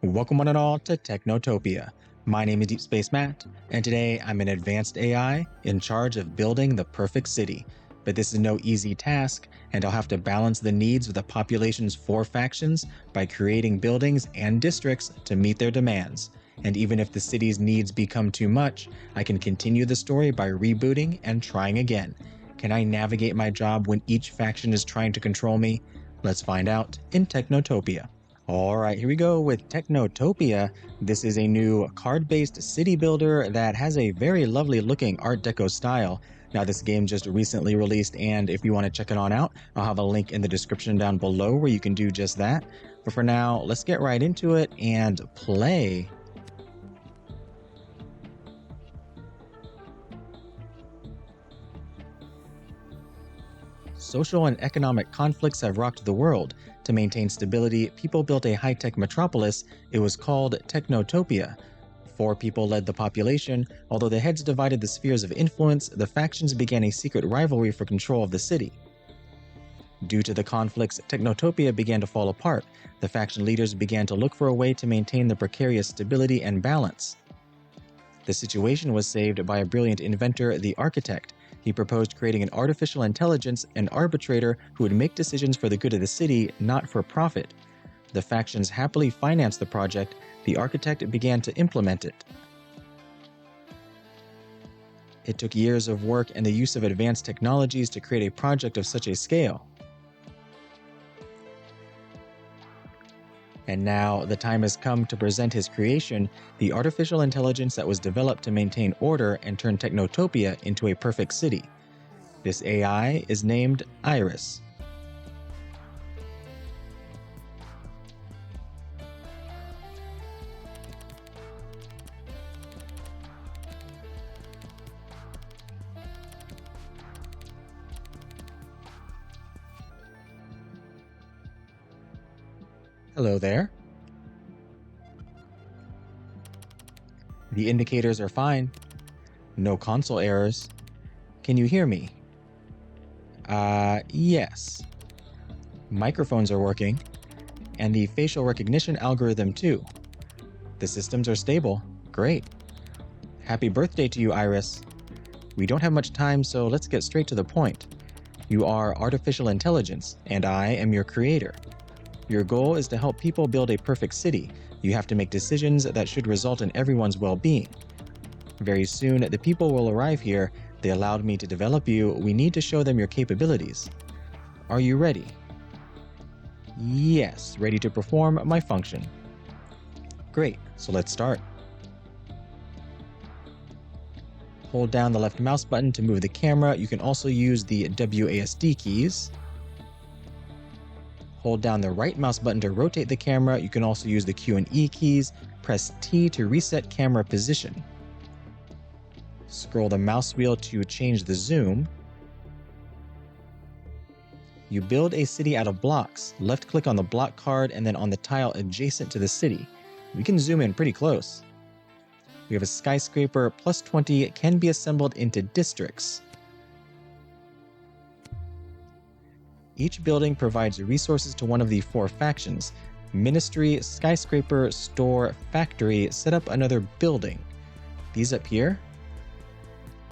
Welcome one and all to Technotopia. My name is Deep Space Matt, and today I'm an advanced AI in charge of building the perfect city. But this is no easy task, and I'll have to balance the needs of the population's 4 factions by creating buildings and districts to meet their demands. And even if the city's needs become too much, I can continue the story by rebooting and trying again. Can I navigate my job when each faction is trying to control me? Let's find out in Technotopia. Alright, here we go with Technotopia. This is a new card-based city builder that has a very lovely looking Art Deco style. Now this game just recently released, and if you want to check it on out, I'll have a link in the description down below where you can do just that. But for now, let's get right into it and play. Social and economic conflicts have rocked the world. To maintain stability, people built a high-tech metropolis. It was called Technotopia. 4 people led the population. Although the heads divided the spheres of influence, the factions began a secret rivalry for control of the city. Due to the conflicts, Technotopia began to fall apart. The faction leaders began to look for a way to maintain the precarious stability and balance. The situation was saved by a brilliant inventor, the architect. He proposed creating an artificial intelligence, an arbitrator who would make decisions for the good of the city, not for profit. The factions happily financed the project. The architect began to implement it. It took years of work and the use of advanced technologies to create a project of such a scale. And now the time has come to present his creation, the artificial intelligence that was developed to maintain order and turn Technotopia into a perfect city. This AI is named Iris. Hello there. The indicators are fine. No console errors. Can you hear me? Yes. Microphones are working, and the facial recognition algorithm too. The systems are stable. Great. Happy birthday to you, Iris. We don't have much time, so let's get straight to the point. You are artificial intelligence, and I am your creator. Your goal is to help people build a perfect city. You have to make decisions that should result in everyone's well-being. Very soon, the people will arrive here. They allowed me to develop you. We need to show them your capabilities. Are you ready? Yes, ready to perform my function. Great, so let's start. Hold down the left mouse button to move the camera. You can also use the WASD keys. Hold down the right mouse button to rotate the camera. You can also use the Q and E keys. Press T to reset camera position. Scroll the mouse wheel to change the zoom. You build a city out of blocks. Left click on the block card and then on the tile adjacent to the city. We can zoom in pretty close. We have a skyscraper. Plus 20 can be assembled into districts. Each building provides resources to one of the 4 factions. Ministry, skyscraper, store, factory. Set up another building. These up here.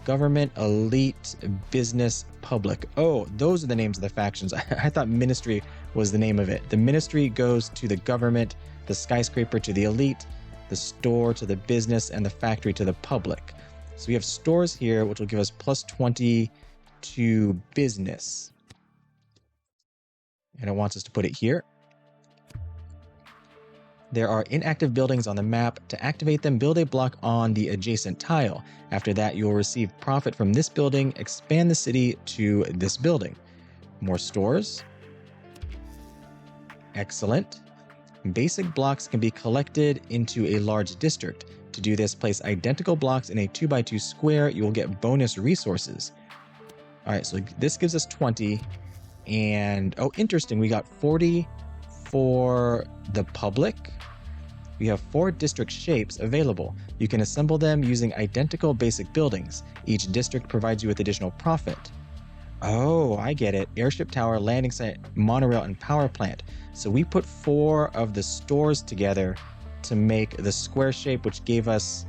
Government, elite, business, public. Oh, those are the names of the factions. I thought ministry was the name of it. The ministry goes to the government, the skyscraper to the elite, the store to the business, and the factory to the public. So we have stores here, which will give us plus 20 to business. And it wants us to put it here. There are inactive buildings on the map. To activate them, build a block on the adjacent tile. After that, you will receive profit from this building. Expand the city to this building. More stores. Excellent. Basic blocks can be collected into a large district. To do this, place identical blocks in a 2x2 square. You will get bonus resources. All right, so this gives us 20. And, oh, interesting, we got 40 for the public. We have 4 district shapes available. You can assemble them using identical basic buildings. Each district provides you with additional profit. Oh, I get it. Airship tower, landing site, monorail, and power plant. So we put 4 of the stores together to make the square shape, which gave us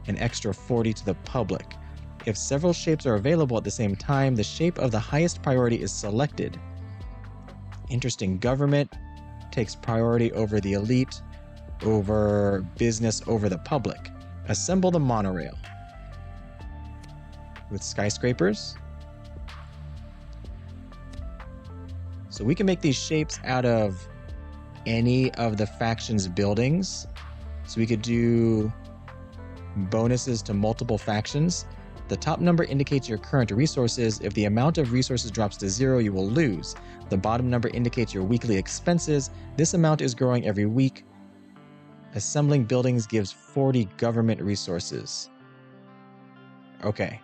an extra 40 to the public. If several shapes are available at the same time, the shape of the highest priority is selected. Interesting. Government takes priority over the elite, over business, over the public. Assemble the monorail. With skyscrapers. So we can make these shapes out of any of the factions' buildings. So we could do bonuses to multiple factions. The top number indicates your current resources. If the amount of resources drops to 0, you will lose. The bottom number indicates your weekly expenses. This amount is growing every week. Assembling buildings gives 40 government resources. Okay.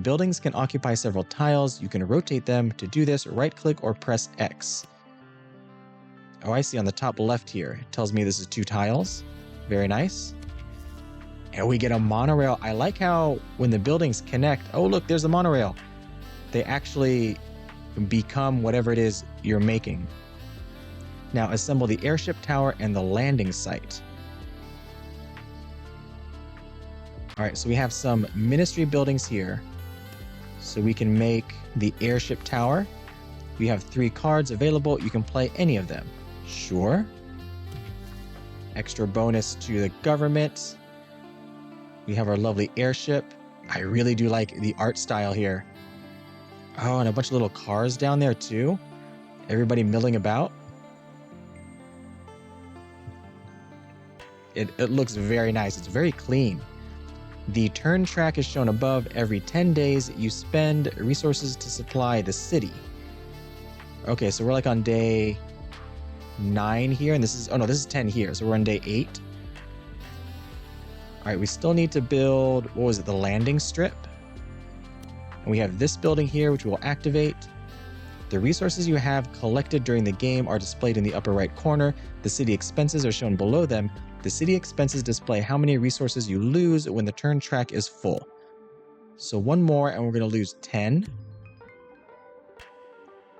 Buildings can occupy several tiles. You can rotate them. To do this, right-click or press X. Oh, I see on the top left here. It tells me this is 2 tiles. Very nice. And we get a monorail. I like how when the buildings connect, oh look, there's a monorail. They actually become whatever it is you're making. Now assemble the airship tower and the landing site. All right, so we have some ministry buildings here. So we can make the airship tower. We have 3 cards available. You can play any of them. Sure. Extra bonus to the government. We have our lovely airship. I really do like the art style here. Oh, and a bunch of little cars down there too. Everybody milling about. It looks very nice. It's very clean. The turn track is shown above. Every 10 days, you spend resources to supply the city. Okay, so we're like on day 9 here, and this is, oh no, this is 10 here. So we're on day 8. All right, we still need to build, what was it, the landing strip? And we have this building here, which we will activate. The resources you have collected during the game are displayed in the upper right corner. The city expenses are shown below them. The city expenses display how many resources you lose when the turn track is full. So 1 more, and we're going to lose 10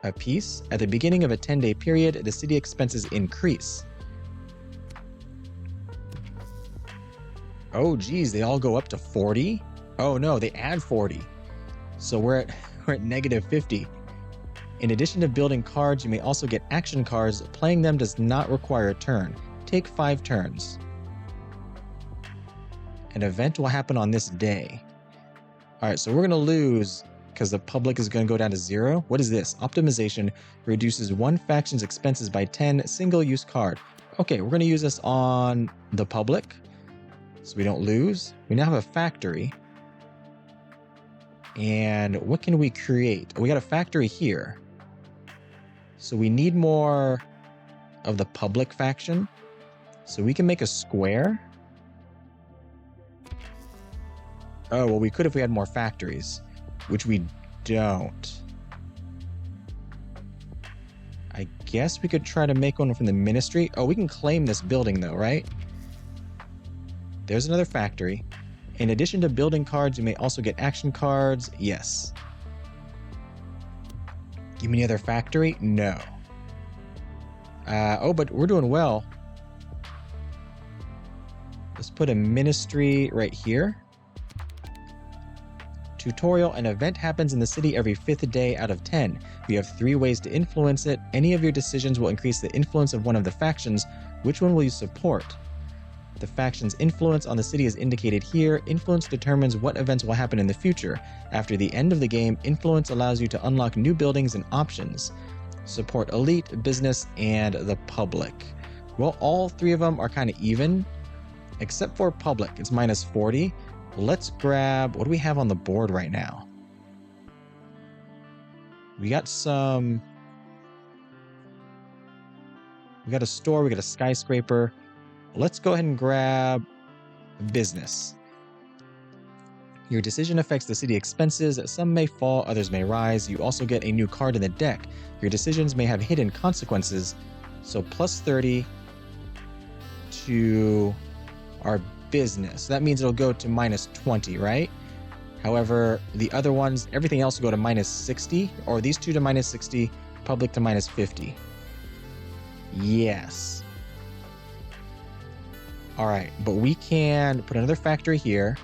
a piece. At the beginning of a 10-day period, the city expenses increase. Oh, geez, they all go up to 40? Oh, no, they add 40. So we're at negative 50. In addition to building cards, you may also get action cards. Playing them does not require a turn. Take 5 turns. An event will happen on this day. All right, so we're going to lose because the public is going to go down to 0. What is this? Optimization reduces one faction's expenses by 10. Single-use card. Okay, we're going to use this on the public, so we don't lose. We now have a factory. And what can we create? We got a factory here. So we need more of the public faction. So we can make a square. Oh, well, we could if we had more factories, which we don't. I guess we could try to make one from the ministry. Oh, we can claim this building though, right? There's another factory. In addition to building cards, you may also get action cards. Yes. Give me another factory? No. Oh, but we're doing well. Let's put a ministry right here. Tutorial: an event happens in the city every 5th day out of 10. You have 3 ways to influence it. Any of your decisions will increase the influence of one of the factions. Which one will you support? The faction's influence on the city is indicated here. Influence determines what events will happen in the future. After the end of the game, influence allows you to unlock new buildings and options. Support elite, business, and the public. Well, all 3 of them are kind of even, except for public. It's minus 40. Let's grab, what do we have on the board right now? We got a store, we got a skyscraper. Let's go ahead and grab business. Your decision affects the city expenses. Some may fall, others may rise. You also get a new card in the deck. Your decisions may have hidden consequences. So plus 30 to our business. That means it'll go to minus 20, right? However, the other ones, everything else will go to minus 60, or these 2 to minus 60, public to minus 50. Yes. All right, but we can put another factory here.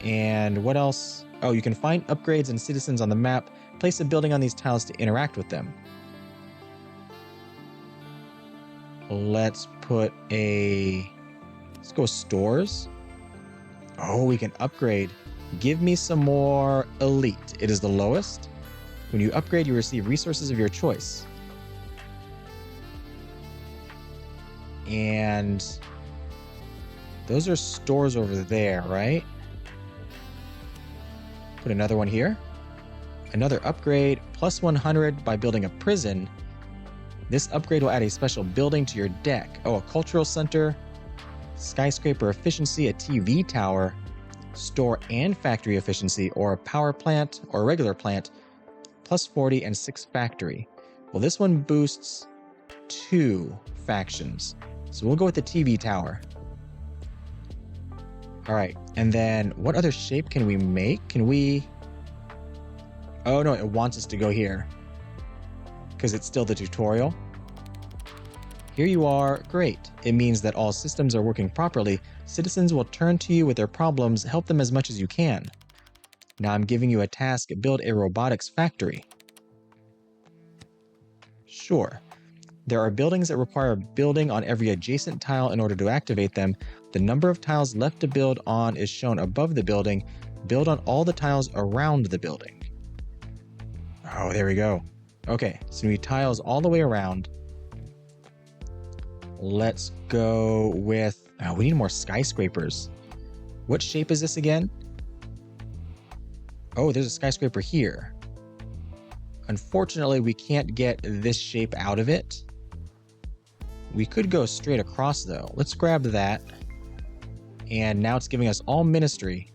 And what else? Oh, you can find upgrades and citizens on the map. Place a building on these tiles to interact with them. Let's go stores. Oh, we can upgrade. Give me some more elite. It is the lowest. When you upgrade, you receive resources of your choice. And those are stores over there, right? Put another one here. Another upgrade, plus 100 by building a prison. This upgrade will add a special building to your deck. Oh, a cultural center, skyscraper efficiency, a TV tower, store and factory efficiency, or a power plant or a regular plant, plus 40 and 6 factory. Well, this one boosts 2 factions. So we'll go with the TV tower. All right, and then what other shape can we make? Can we... Oh no, it wants us to go here because it's still the tutorial. Here you are. Great. It means that all systems are working properly. Citizens will turn to you with their problems. Help them as much as you can. Now I'm giving you a task. Build a robotics factory. Sure. There are buildings that require building on every adjacent tile in order to activate them. The number of tiles left to build on is shown above the building. Build on all the tiles around the building. Oh, there we go. Okay, so we need tiles all the way around. Let's go with... Oh, we need more skyscrapers. What shape is this again? Oh, there's a skyscraper here. Unfortunately, we can't get this shape out of it. We could go straight across, though. Let's grab that. And now it's giving us all ministry.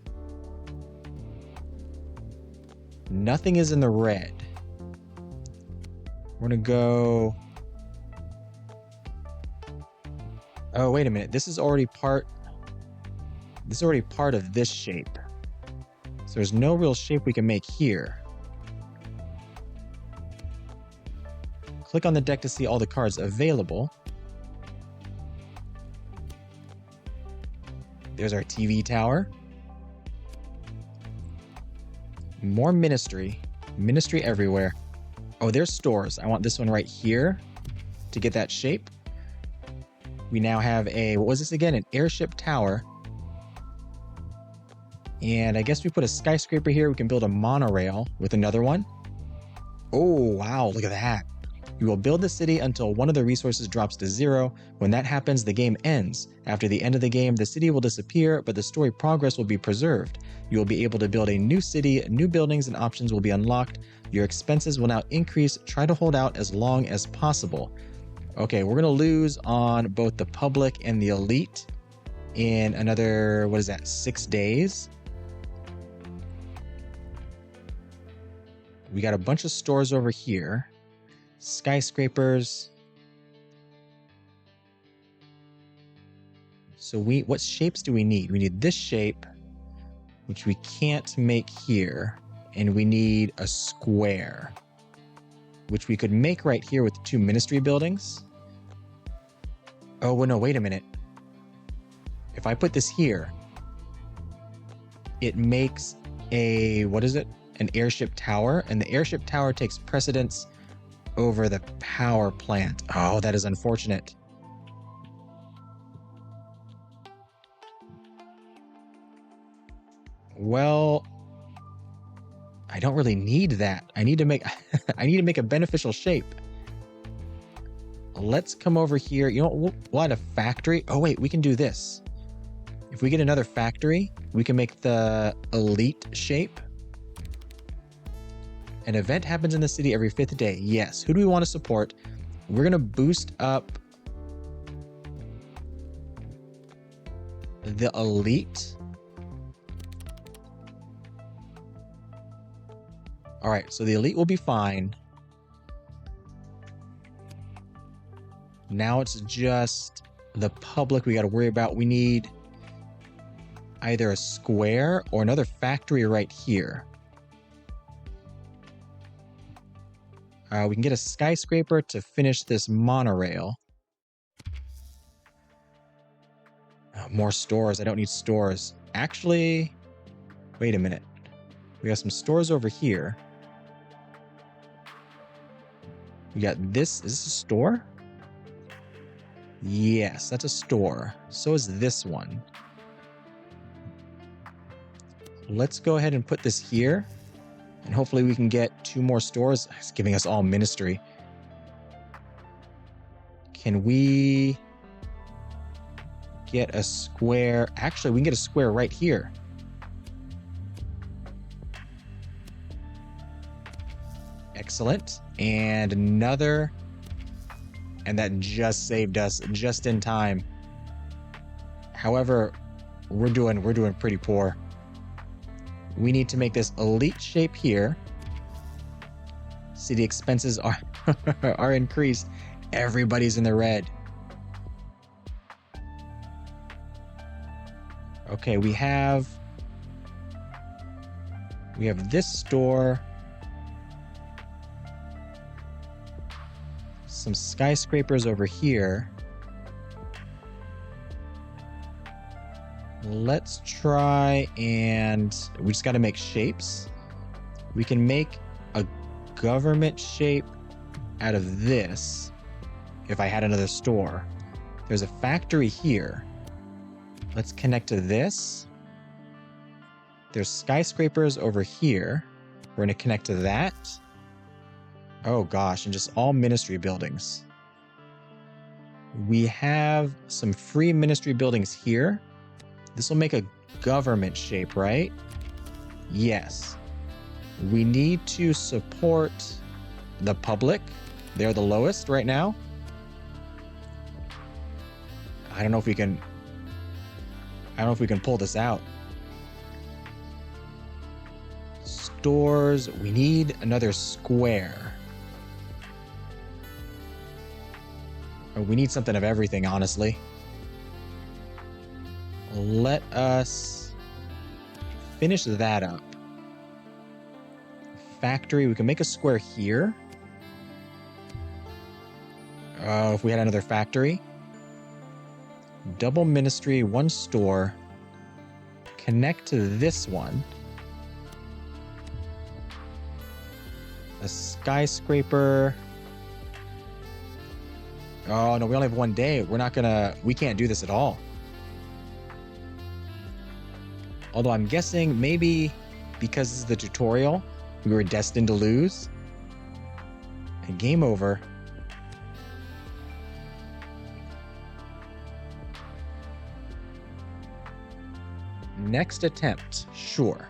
Nothing is in the red. We're going to go... Oh, wait a minute. This is already part of this shape. So there's no real shape we can make here. Click on the deck to see all the cards available. There's our TV tower. More ministry. Ministry everywhere. Oh, there's stores. I want this one right here to get that shape. We now have a, what was this again? An airship tower. And I guess we put a skyscraper here. We can build a monorail with another one. Oh, wow. Look at that. You will build the city until one of the resources drops to 0. When that happens, the game ends. After the end of the game, the city will disappear, but the story progress will be preserved. You will be able to build a new city, new buildings and options will be unlocked. Your expenses will now increase. Try to hold out as long as possible. Okay, we're going to lose on both the public and the elite in another, 6 days? We got a bunch of stores over here. Skyscrapers. So what shapes do we need? We need this shape, which we can't make here. And we need a square, which we could make right here with the 2 ministry buildings. Oh, well, no, wait a minute. If I put this here, it makes a, an airship tower, and the airship tower takes precedence over the power plant. Oh, that is unfortunate. Well, I don't really need that. I need to make I need to make a beneficial shape. Let's come over here. You know, we'll add a factory. Oh, wait, we can do this. If we get another factory, we can make the elite shape. An event happens in the city every 5th day. Yes. Who do we want to support? We're going to boost up the elite. All right, so the elite will be fine. Now it's just the public we got to worry about. We need either a square or another factory right here. We can get a skyscraper to finish this monorail. More stores. I don't need stores. Actually, wait a minute. We got some stores over here. We got this. Is this a store? Yes, that's a store. So is this one. Let's go ahead and put this here. And hopefully we can get 2 more stores. It's giving us all ministry. Can we get a square? Actually, we can get a square right here. Excellent. And another. And that just saved us just in time. However, we're doing pretty poor. We need to make this elite shape here. City expenses are are increased. Everybody's in the red. Okay, we have this store. Some skyscrapers over here. Let's try and we just got to make shapes. We can make a government shape out of this. If I had another store, there's a factory here. Let's connect to this. There's skyscrapers over here. We're going to connect to that. Oh gosh, and just all ministry buildings. We have some free ministry buildings here. This will make a government shape, right? Yes. We need to support the public. They're the lowest right now. I don't know if we can pull this out. Stores, we need another square. We need something of everything, honestly. Let us finish that up. Factory, we can make a square here. If we had another factory. Double ministry, 1 store. Connect to this one. A skyscraper. Oh no, we only have 1 day. We can't do this at all. Although I'm guessing maybe because this is the tutorial, we were destined to lose. And game over. Next attempt, sure.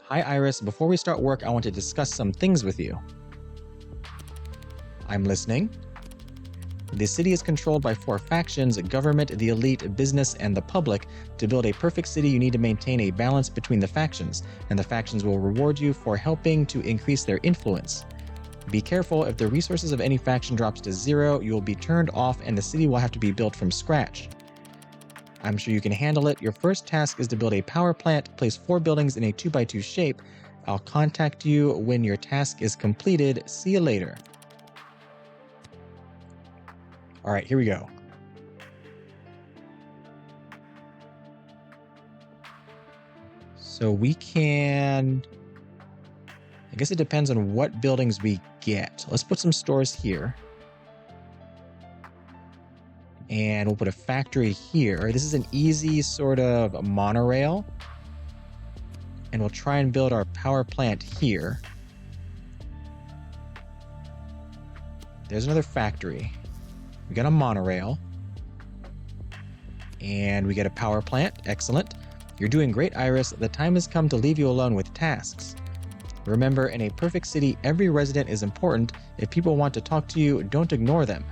Hi Iris, before we start work, I want to discuss some things with you. I'm listening. The city is controlled by 4 factions: government, the elite, business, and the public. To build a perfect city, you need to maintain a balance between the factions, and the factions will reward you for helping to increase their influence. Be careful, if the resources of any faction drops to 0, you will be turned off and the city will have to be built from scratch. I'm sure you can handle it. Your first task is to build a power plant. Place 4 buildings in a 2x2 shape. I'll contact you when your task is completed. See you later. All right, here we go. So we can, I guess it depends on what buildings we get. Let's put some stores here. And we'll put a factory here. This is an easy sort of monorail. And we'll try and build our power plant here. There's another factory. We got a monorail. And we get a power plant. Excellent. You're doing great, Iris. The time has come to leave you alone with tasks. Remember, in a perfect city, every resident is important. If people want to talk to you, don't ignore them.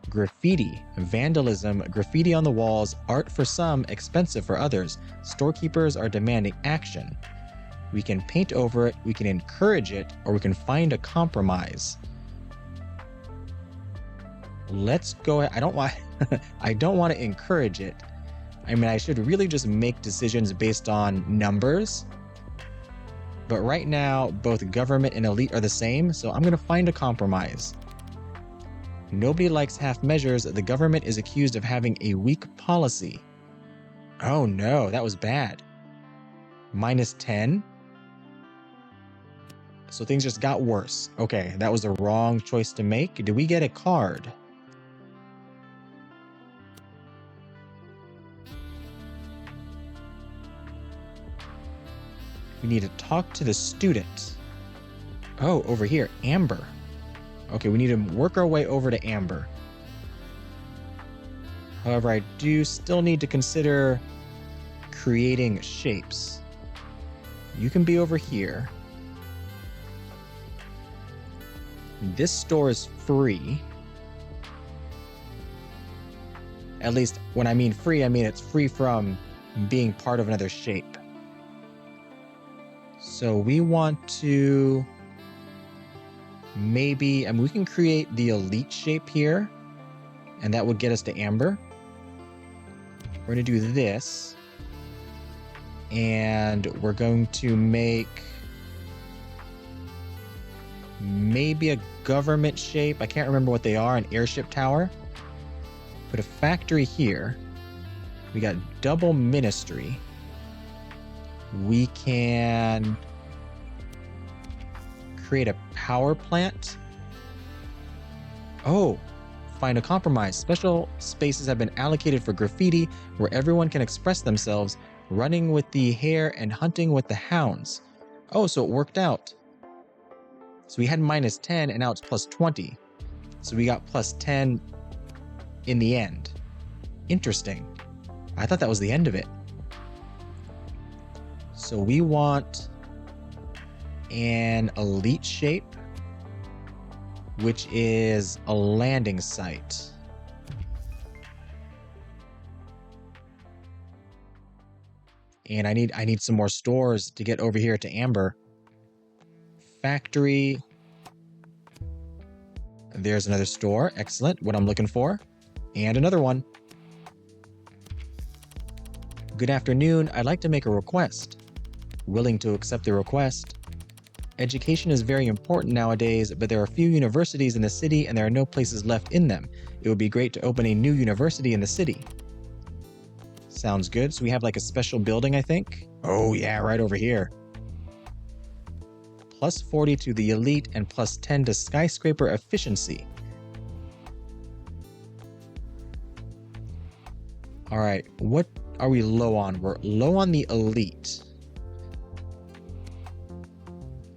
Graffiti, vandalism, graffiti on the walls, art for some, expensive for others. Storekeepers are demanding action. We can paint over it, we can encourage it, or we can find a compromise. Let's go ahead. I don't want to encourage it. I mean, I should really just make decisions based on numbers. But right now, both government and elite are the same, so I'm going to find a compromise. Nobody likes half measures. The government is accused of having a weak policy. Oh no, that was bad. -10. So things just got worse. Okay, that was the wrong choice to make. Did we get a card? We need to talk to the student. Oh, over here, Amber. Okay, we need to work our way over to Amber. However, I do still need to consider creating shapes. You can be over here. This store is free. At least when I mean free, I mean it's free from being part of another shape. So we want to maybe, I mean, we can create the elite shape here, and that would get us to Amber. We're going to do this, and we're going to make maybe a government shape. I can't remember what they are, an airship tower. Put a factory here. We got double ministry. We can create a power plant. Oh, find a compromise. Special spaces have been allocated for graffiti where everyone can express themselves, running with the hare and hunting with the hounds. Oh, so it worked out. So we had -10 and now it's +20. So we got +10 in the end. Interesting. I thought that was the end of it. So we want an elite shape, which is a landing site. And I need some more stores to get over here to Amber. Factory. There's another store. Excellent. What I'm looking for. And another one. Good afternoon. I'd like to make a request. Willing to accept the request. Education is very important nowadays, but there are few universities in the city and there are no places left in them. It would be great to open a new university in the city. Sounds good. So we have like a special building, I think. Oh yeah, right over here. +40 to the elite and +10 to skyscraper efficiency. All right, what are we low on? We're low on the elite.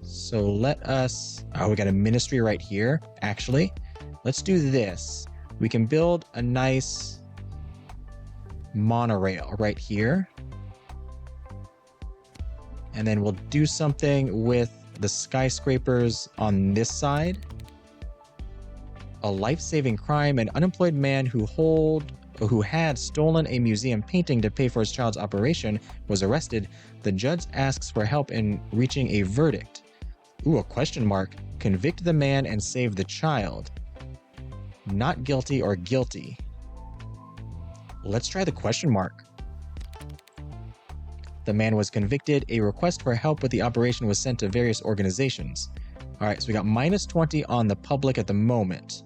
So let us, oh, we got a ministry right here. Actually, let's do this. We can build a nice monorail right here. And then we'll do something with the skyscrapers on this side. A life-saving crime, an unemployed man who had stolen a museum painting to pay for his child's operation was arrested. The judge asks for help in reaching a verdict. Ooh, a question mark. Convict the man and save the child. Not guilty or guilty. Let's try the question mark. The man was convicted. A request for help with the operation was sent to various organizations. All right, so we got -20 on the public at the moment,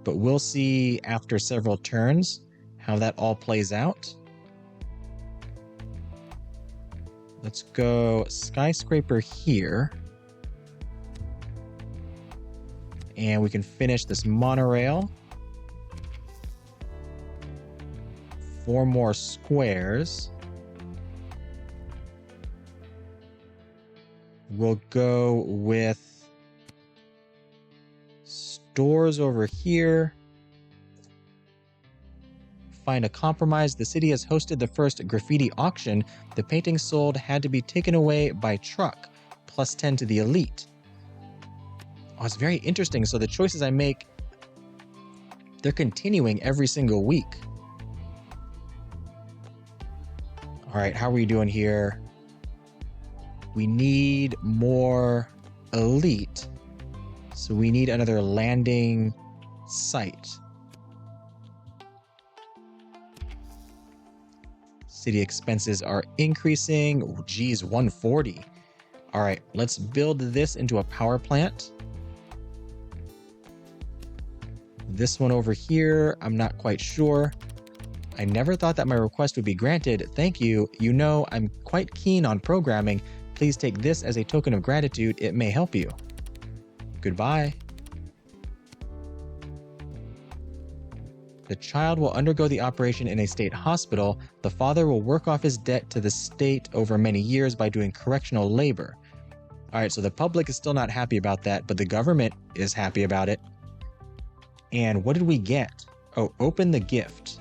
but we'll see after several turns how that all plays out. Let's go skyscraper here. And we can finish this monorail. 4 more squares. We'll go with stores over here. Find a compromise. The city has hosted the first graffiti auction. The paintings sold had to be taken away by truck. +10 to the elite. Oh, it's very interesting. So the choices I make, they're continuing every single week. All right, how are we doing here? We need more elite. So we need another landing site. City expenses are increasing. Oh, geez, 140. All right, let's build this into a power plant. This one over here, I'm not quite sure. I never thought that my request would be granted. Thank you. You know, I'm quite keen on programming. Please take this as a token of gratitude. It may help you. Goodbye. The child will undergo the operation in a state hospital. The father will work off his debt to the state over many years by doing correctional labor. All right, so the public is still not happy about that, but the government is happy about it. And what did we get? Oh, open the gift.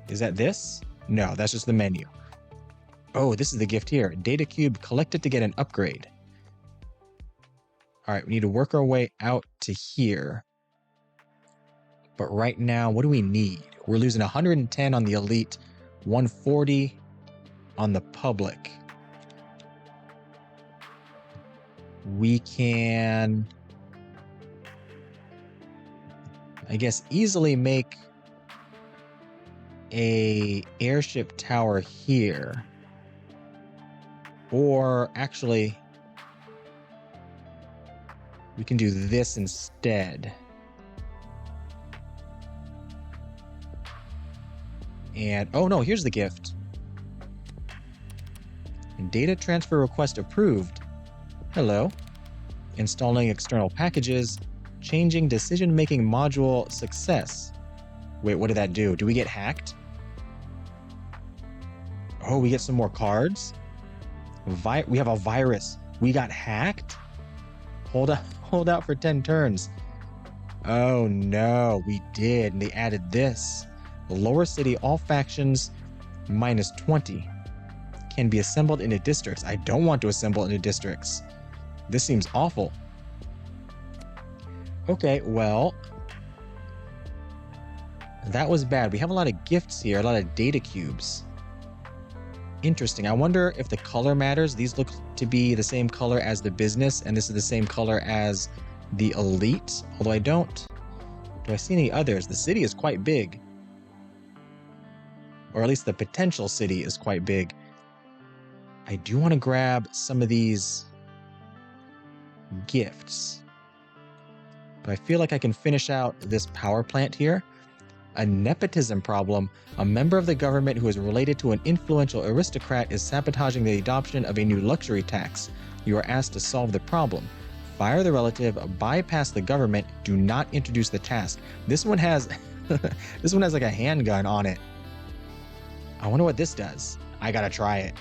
Is that this? No, that's just the menu. Oh, this is the gift here. Data cube collected to get an upgrade. All right, we need to work our way out to here. But right now, what do we need? We're losing 110 on the elite, 140 on the public. We can, I guess, easily make a airship tower here. Or actually, we can do this instead. And, oh no, here's the gift. Data transfer request approved. Hello. Installing external packages. Changing decision-making module success. Wait, what did that do? Do we get hacked? Oh, we get some more cards? We have a virus. We got hacked? Hold out for 10 turns. Oh no, we did. And they added this. Lower city, all factions minus 20 can be assembled into districts. I don't want to assemble into districts. This seems awful. Okay, well, that was bad. We have a lot of gifts here, a lot of data cubes. Interesting. I wonder if the color matters. These look to be the same color as the business, and this is the same color as the elite. Although I don't. Do I see any others? The city is quite big. Or at least the potential city is quite big. I do want to grab some of these gifts. But I feel like I can finish out this power plant here. A nepotism problem. A member of the government who is related to an influential aristocrat is sabotaging the adoption of a new luxury tax. You are asked to solve the problem. Fire the relative, bypass the government, do not introduce the task. This one has this one has like a handgun on it. I wonder what this does. I gotta try it.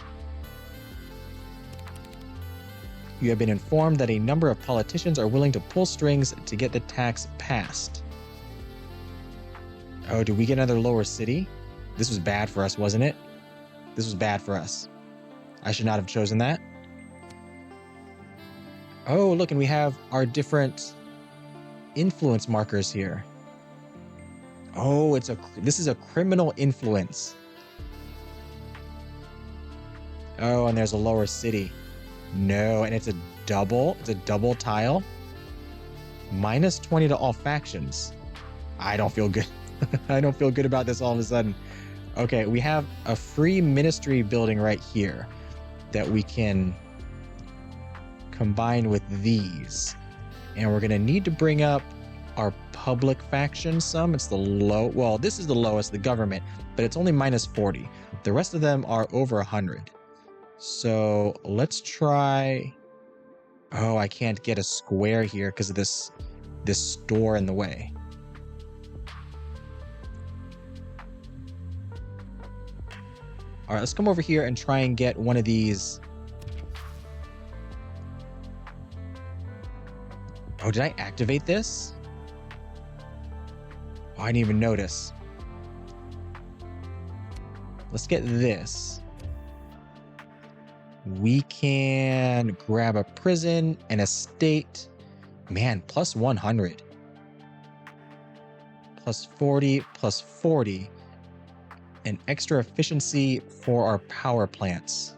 You have been informed that a number of politicians are willing to pull strings to get the tax passed. Oh, did we get another lower city? This was bad for us, wasn't it? This was bad for us. I should not have chosen that. Oh, look, and we have our different influence markers here. Oh, this is a criminal influence. Oh, and there's a lower city. No, and it's a double tile. Minus 20 to all factions. I don't feel good. I don't feel good about this all of a sudden. Okay, we have a free ministry building right here that we can combine with these. And we're gonna need to bring up our public faction some. It's the well, this is the lowest, the government, but it's only minus 40. The rest of them are over 100. So let's try. Oh, I can't get a square here because of this store in the way. All right, let's come over here and try and get one of these. Oh, did I activate this? Oh, I didn't even notice. Let's get this. We can grab a prison, an estate. Man, plus 100. Plus 40, plus 40. An extra efficiency for our power plants.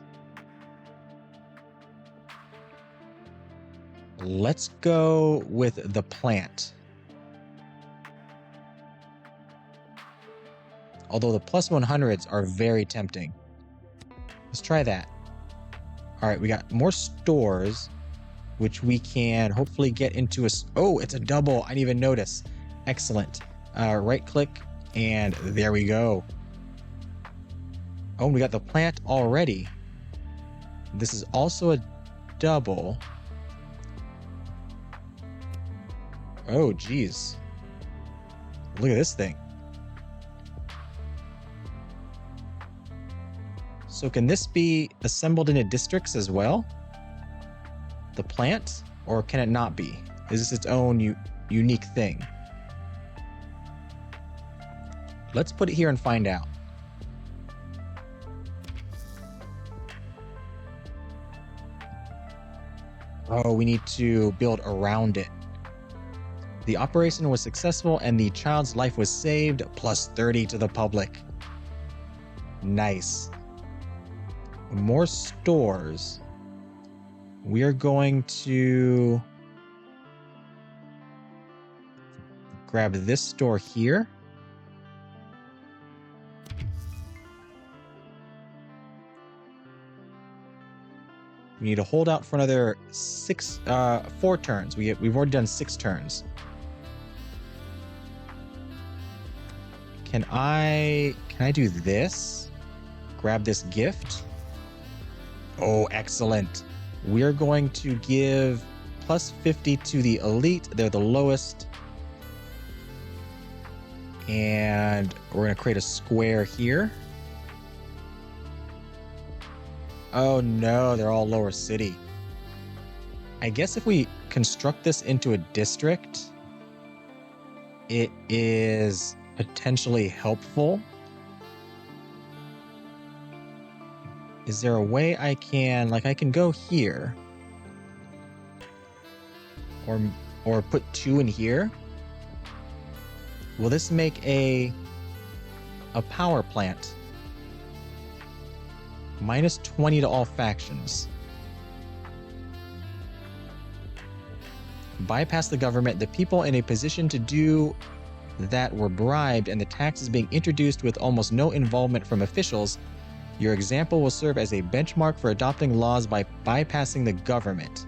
Let's go with the plant. Although the plus 100s are very tempting. Let's try that. All right, we got more stores, which we can hopefully get into a... Oh, it's a double. I didn't even notice. Excellent. Right click, and there we go. Oh, we got the plant already. This is also a double. Oh, geez. Look at this thing. So can this be assembled into districts as well? The plant? Or can it not be? Is this its own unique thing? Let's put it here and find out. Oh, we need to build around it. The operation was successful and the child's life was saved, plus 30 to the public. Nice. More stores. We are going to grab this store here. We need to hold out for another 4 turns. We've already done 6 turns. Can I do this? Grab this gift. Oh, excellent. We're going to give plus 50 to the elite. They're the lowest. And we're going to create a square here. Oh no, they're all lower city. I guess if we construct this into a district, it is potentially helpful. Is there a way I can go here or put 2 in here? Will this make a power plant? Minus 20 to all factions. Bypass the government. The people in a position to do that were bribed, and the tax is being introduced with almost no involvement from officials. Your example will serve as a benchmark for adopting laws by bypassing the government.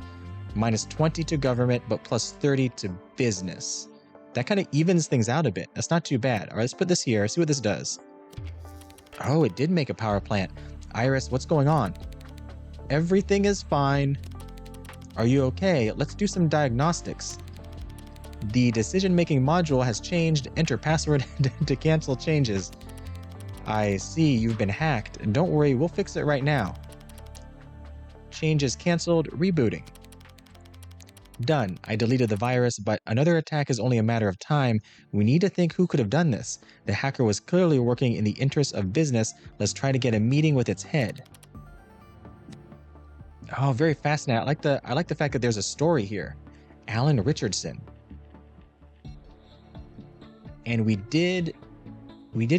Minus 20 to government, but plus 30 to business. That kind of evens things out a bit. That's not too bad. All right, let's put this here. See what this does. Oh, it did make a power plant. Iris, what's going on? Everything is fine. Are you okay? Let's do some diagnostics. The decision-making module has changed. Enter password to cancel changes. I see you've been hacked. Don't worry, we'll fix it right now. Changes canceled. Rebooting. Done. I deleted the virus, but another attack is only a matter of time. We need to think who could have done this. The hacker was clearly working in the interest of business. Let's try to get a meeting with its head. Oh, very fascinating. I like the fact that there's a story here. Alan Richardson. And we did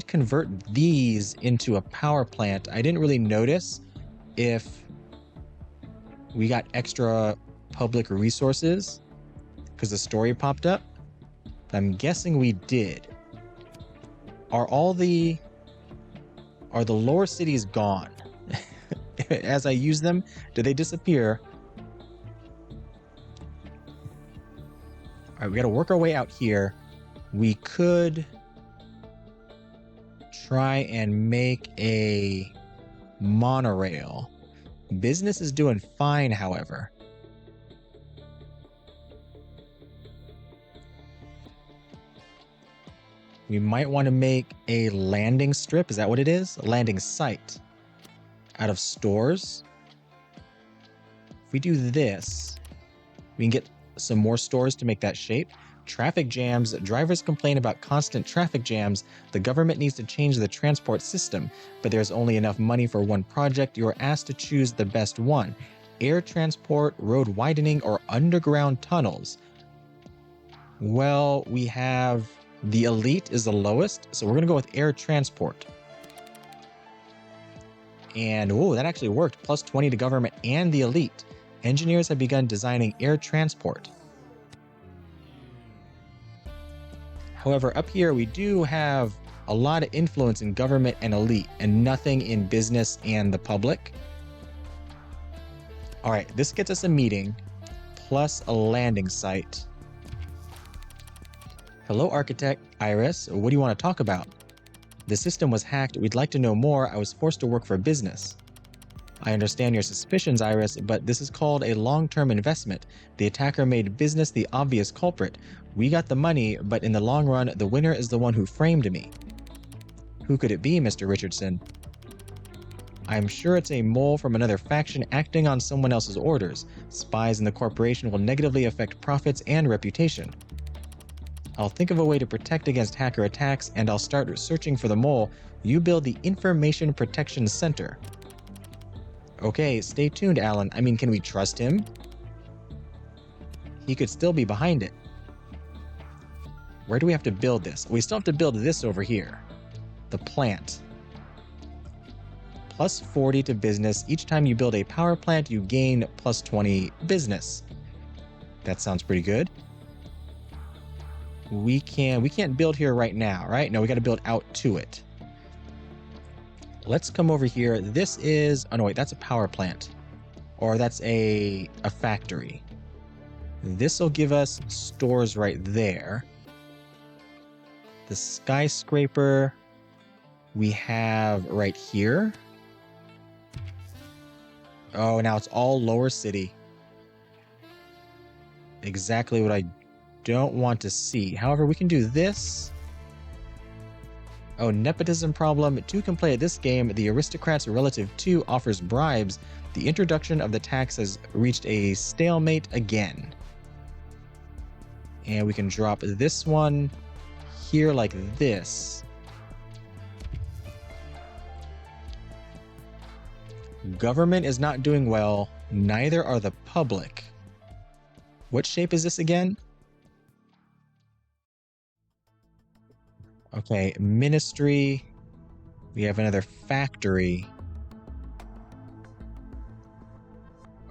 convert these into a power plant. I didn't really notice if we got extra public resources because the story popped up. I'm guessing we did. Are the lower cities gone? As I use them, do they disappear? All right, we got to work our way out here. We could try and make a monorail. Business is doing fine, however. We might want to make a landing strip. Is that what it is? A landing site out of stores. If we do this, we can get some more stores to make that shape. Traffic jams. Drivers complain about constant traffic jams. The government needs to change the transport system, but there's only enough money for one project. You are asked to choose the best one. Air transport, road widening, or underground tunnels. Well, we have the elite is the lowest, so we're going to go with air transport. And, oh, that actually worked. Plus 20 to government and the elite. Engineers have begun designing air transport. However, up here we do have a lot of influence in government and elite, and nothing in business and the public. All right, this gets us a meeting, plus a landing site. Hello, Architect. Iris, what do you want to talk about? The system was hacked. We'd like to know more. I was forced to work for business. I understand your suspicions, Iris, but this is called a long-term investment. The attacker made business the obvious culprit. We got the money, but in the long run, the winner is the one who framed me. Who could it be, Mr. Richardson? I'm sure it's a mole from another faction acting on someone else's orders. Spies in the corporation will negatively affect profits and reputation. I'll think of a way to protect against hacker attacks, and I'll start searching for the mole. You build the Information Protection Center. Okay, stay tuned, Alan. I mean, can we trust him? He could still be behind it. Where do we have to build this? We still have to build this over here. The plant. Plus 40 to business. Each time you build a power plant, you gain plus 20 business. That sounds pretty good. We can't build here right now, right? No, we got to build out to it. Let's come over here. This is, oh no, wait, that's a power plant. Or that's a factory. This will give us stores right there. The skyscraper we have right here. Oh, now it's all lower city. Exactly what I don't want to see. However, we can do this. Oh, nepotism problem. 2 can play at this game. The aristocrats relative 2 offers bribes. The introduction of the tax has reached a stalemate again. And we can drop this one here like this. Government is not doing well. Neither are the public. What shape is this again? Okay, ministry. We have another factory.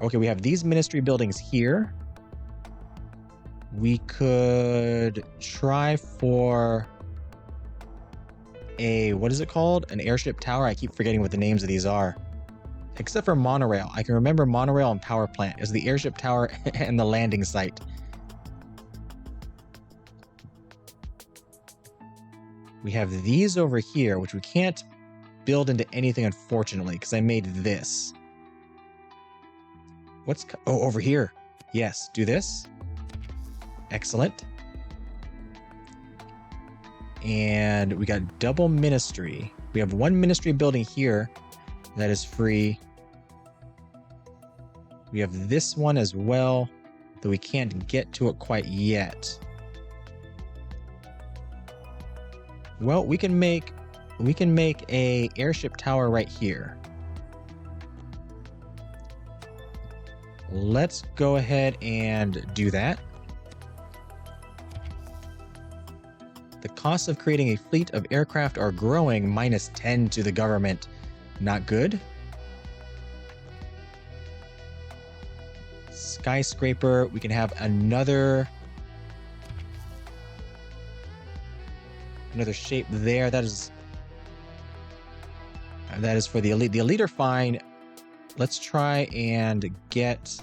Okay, we have these ministry buildings here. We could try for a, what is it called? An airship tower? I keep forgetting what the names of these are. Except for monorail. I can remember monorail and power plant as the airship tower and the landing site. We have these over here, which we can't build into anything, unfortunately, because I made this. Oh, over here. Yes, do this. Excellent. And we got double ministry. We have 1 ministry building here that is free. We have this one as well, though we can't get to it quite yet. Well, we can make a airship tower right here. Let's go ahead and do that. The costs of creating a fleet of aircraft are growing, -10 to the government. Not good. Skyscraper, we can have another shape there. That is for the elite. The elite are fine. Let's try and get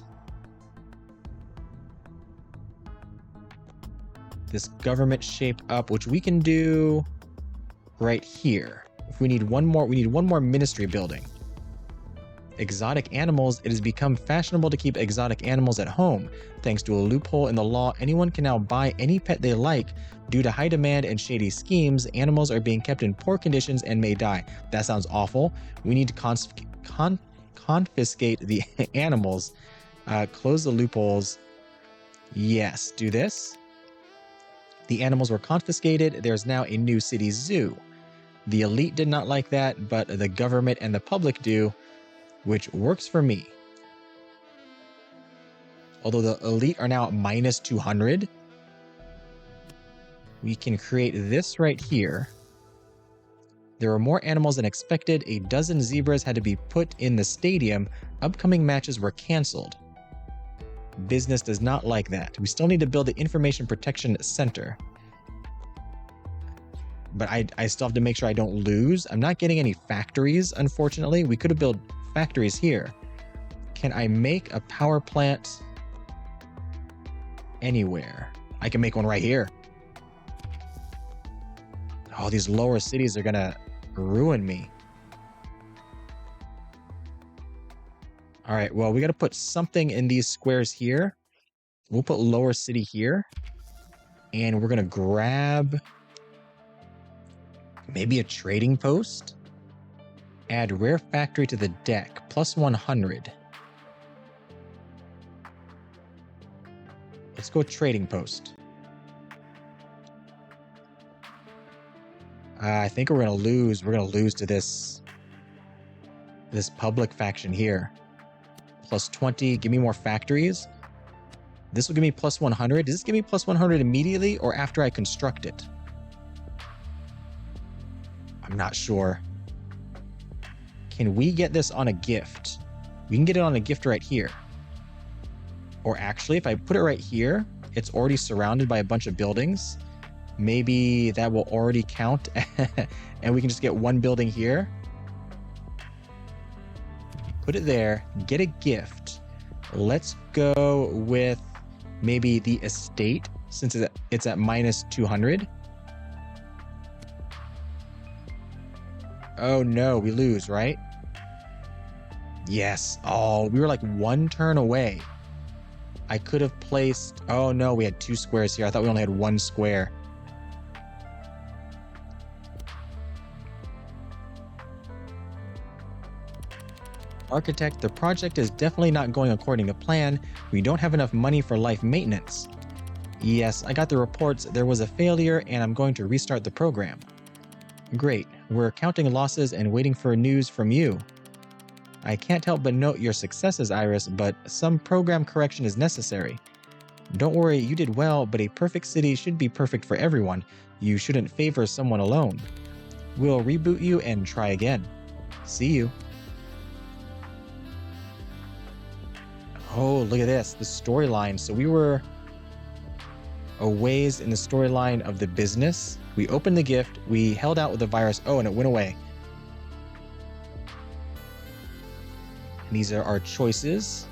this government shape up, which we can do right here. If we need one more, we need 1 more ministry building. Exotic animals. It has become fashionable to keep exotic animals at home. Thanks to a loophole in the law, anyone can now buy any pet they like. Due to high demand and shady schemes, animals are being kept in poor conditions and may die. That sounds awful. We need to confiscate the animals. Close the loopholes. Yes, do this. The animals were confiscated. There's now a new city zoo. The elite did not like that, but the government and the public do, which works for me. Although the elite are now at -200, we can create this right here. There were more animals than expected. A dozen zebras had to be put in the stadium. Upcoming matches were canceled. Business does not like that. We still need to build the Information Protection Center. but I still have to make sure I don't lose. I'm not getting any factories, unfortunately. We could have built factories here. Can I make a power plant anywhere? I can make one right here. Oh, these lower cities are gonna ruin me. All right, well, we got to put something in these squares here. We'll put lower city here. And we're going to grab maybe a trading post. Add rare factory to the deck, plus 100. Let's go trading post. I think we're going to lose. We're going to lose to this public faction here. Plus 20. Give me more factories. This will give me plus 100. Does this give me plus 100 immediately or after I construct it? I'm not sure. Can we get this on a gift? We can get it on a gift right here. Or actually, if I put it right here, it's already surrounded by a bunch of buildings. Maybe that will already count and we can just get one building here. Put it there, get a gift. Let's go with maybe the estate since it's at minus 200. Oh no, we lose, right? Yes. Oh, we were like one turn away. I could have placed... Oh no, we had 2 squares here. I thought we only had 1 square. Architect, the project is definitely not going according to plan. We don't have enough money for life maintenance. Yes, I got the reports. There was a failure and I'm going to restart the program. Great. We're counting losses and waiting for news from you. I can't help but note your successes, Iris, but some program correction is necessary. Don't worry, you did well, but a perfect city should be perfect for everyone. You shouldn't favor someone alone. We'll reboot you and try again. See you. Oh, look at this, the storyline. So we were a ways in the storyline of the business. We opened the gift, we held out with the virus. Oh, and it went away. And these are our choices.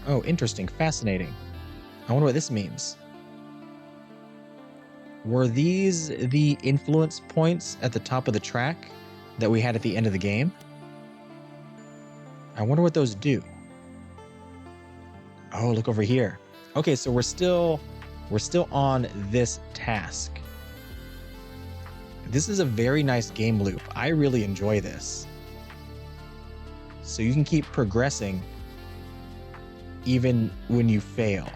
Oh, interesting, fascinating. I wonder what this means. Were these the influence points at the top of the track that we had at the end of the game? I wonder what those do. Oh, look over here. Okay, so we're still on this task. This is a very nice game loop. I really enjoy this. So you can keep progressing even when you fail.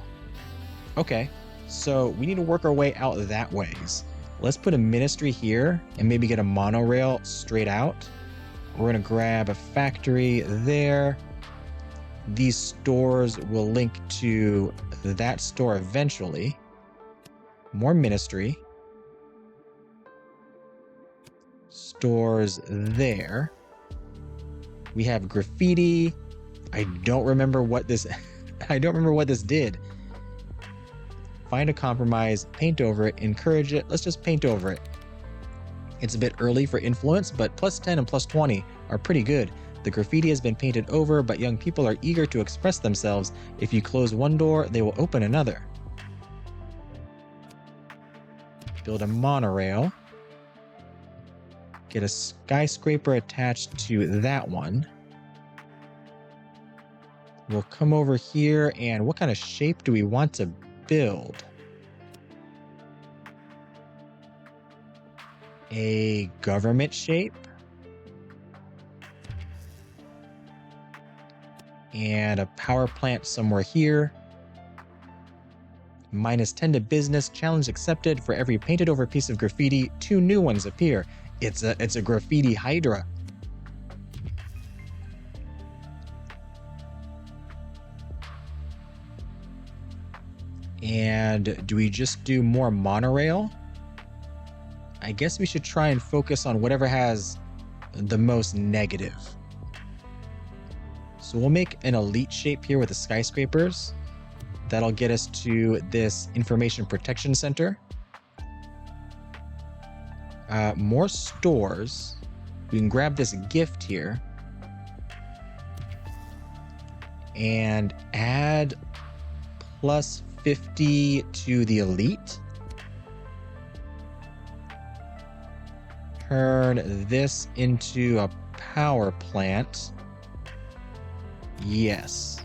Okay. So we need to work our way out that ways. Let's put a ministry here and maybe get a monorail straight out. We're going to grab a factory there. These stores will link to that store eventually. More ministry. Stores there. We have graffiti. I don't remember what this did. Find a compromise, paint over it, encourage it. Let's just paint over it. It's a bit early for influence, but plus 10 and plus 20 are pretty good. The graffiti has been painted over, but young people are eager to express themselves. If you close one door, they will open another. Build a monorail. Get a skyscraper attached to that one. We'll come over here, and what kind of shape do we want to build? A government shape. And a power plant somewhere here. Minus 10 to business. Challenge accepted. For every painted over piece of graffiti, 2 new ones appear. It's a graffiti hydra. And do we just do more monorail? I guess we should try and focus on whatever has the most negative. So we'll make an elite shape here with the skyscrapers. That'll get us to this information protection center. More stores. We can grab this gift here and add plus 50 to the elite. Turn this into a power plant. Yes.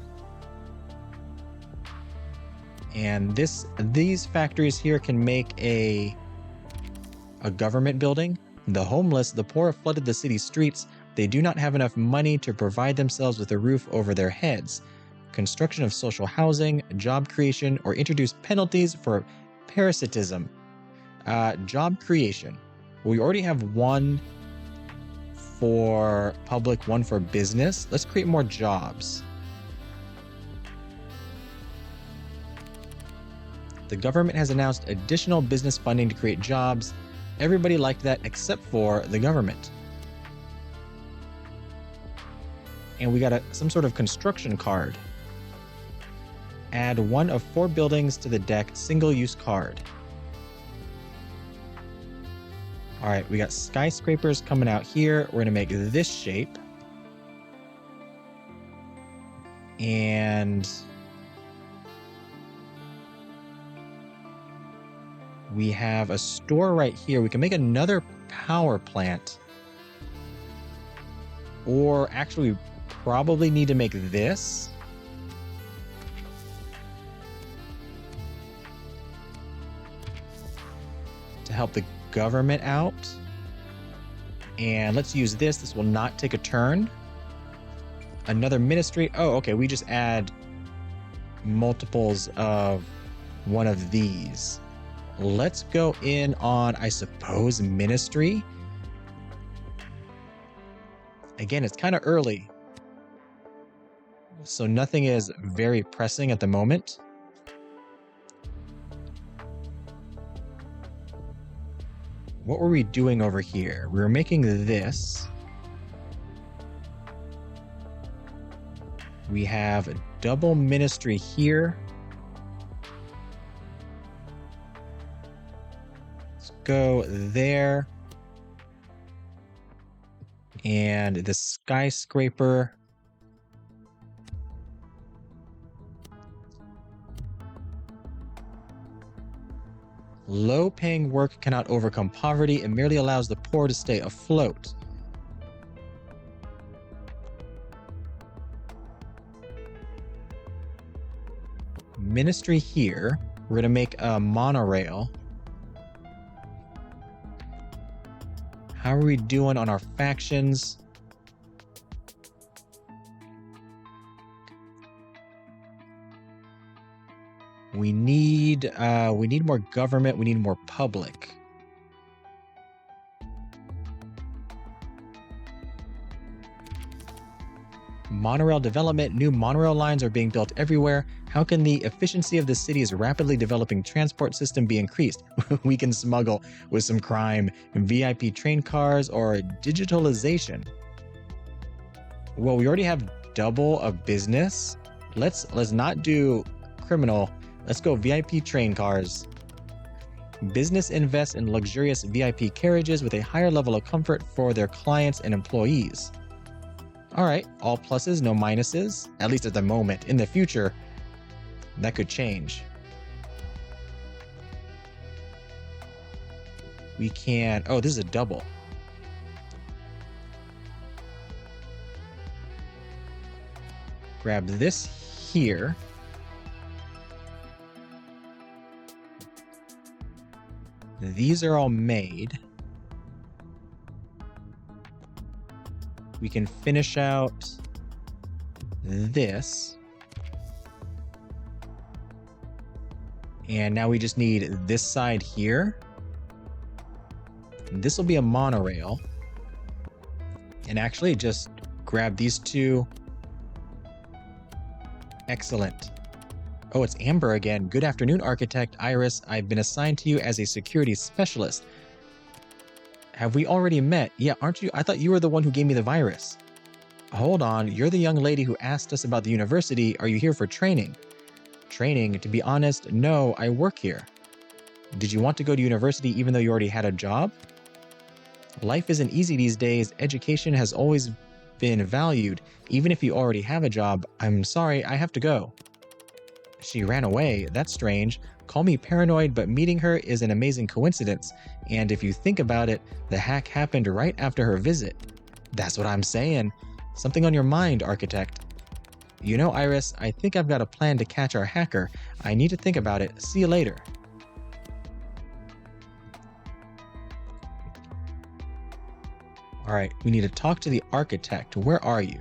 And these factories here can make a government building. The homeless, the poor have flooded the city streets. They do not have enough money to provide themselves with a roof over their heads. Construction of social housing, job creation, or introduce penalties for parasitism. Job creation. We already have one for public, one for business. Let's create more jobs. The government has announced additional business funding to create jobs. Everybody liked that except for the government. And we got some sort of construction card. Add 1 of 4 buildings to the deck, single-use card. All right, we got skyscrapers coming out here. We're gonna make this shape. And we have a store right here. We can make another power plant. Or actually, we probably need to make this. To help the government out. And let's use this. This will not take a turn. Another ministry. Oh, okay. We just add multiples of one of these. Let's go in on, I suppose, ministry. Again, it's kind of early, so nothing is very pressing at the moment. What were we doing over here? We were making this. We have a double ministry here. Let's go there. And the skyscraper. Low-paying work cannot overcome poverty. It merely allows the poor to stay afloat. Ministry here. We're going to make a monorail. How are we doing on our factions? We need more government. We need more public. Monorail development. New monorail lines are being built everywhere. How can the efficiency of the city's rapidly developing transport system be increased? We can smuggle with some crime, VIP train cars, or digitalization. Well, we already have double of business. Let's not do criminal. Let's go VIP train cars. Business invests in luxurious VIP carriages with a higher level of comfort for their clients and employees. All right, all pluses, no minuses, at least at the moment. In the future, that could change. We can, oh, this is a double. Grab this here. These are all made. We can finish out this. And now we just need this side here. This will be a monorail. And actually just grab these two. Excellent. Oh, it's Amber again. Good afternoon, Architect Iris. I've been assigned to you as a security specialist. Have we already met? Yeah, aren't you? I thought you were the one who gave me the virus. Hold on. You're the young lady who asked us about the university. Are you here for training? Training? To be honest, no, I work here. Did you want to go to university even though you already had a job? Life isn't easy these days. Education has always been valued. Even if you already have a job, I'm sorry, I have to go. She ran away. That's strange. Call me paranoid, but meeting her is an amazing coincidence. And if you think about it, the hack happened right after her visit. That's what I'm saying. Something on your mind, architect. You know, Iris, I think I've got a plan to catch our hacker. I need to think about it. See you later. All right, we need to talk to the architect. Where are you?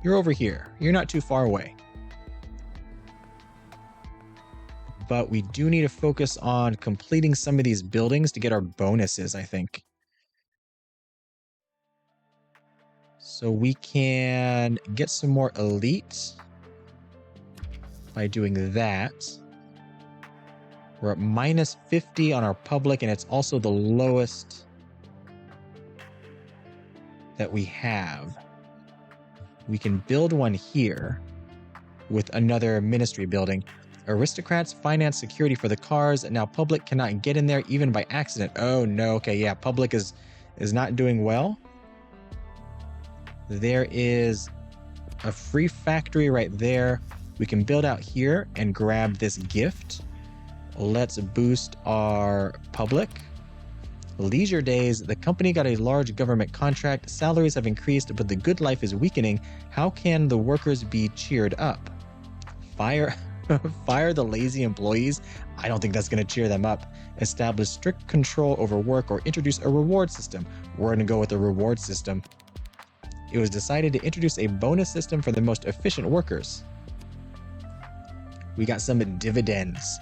You're over here. You're not too far away. But we do need to focus on completing some of these buildings to get our bonuses, I think. So we can get some more elite by doing that. We're at minus 50 on our public, and it's also the lowest that we have. We can build one here with another ministry building. Aristocrats finance security for the cars, and now public cannot get in there even by accident. Oh no, okay, yeah, public is not doing well. There is a free factory right there. We can build out here and grab this gift. Let's boost our public. Leisure days, the company got a large government contract. Salaries have increased, but the good life is weakening. How can the workers be cheered up? Fire the lazy employees? I don't think that's going to cheer them up. Establish strict control over work or introduce a reward system. We're going to go with a reward system. It was decided to introduce a bonus system for the most efficient workers. We got some dividends.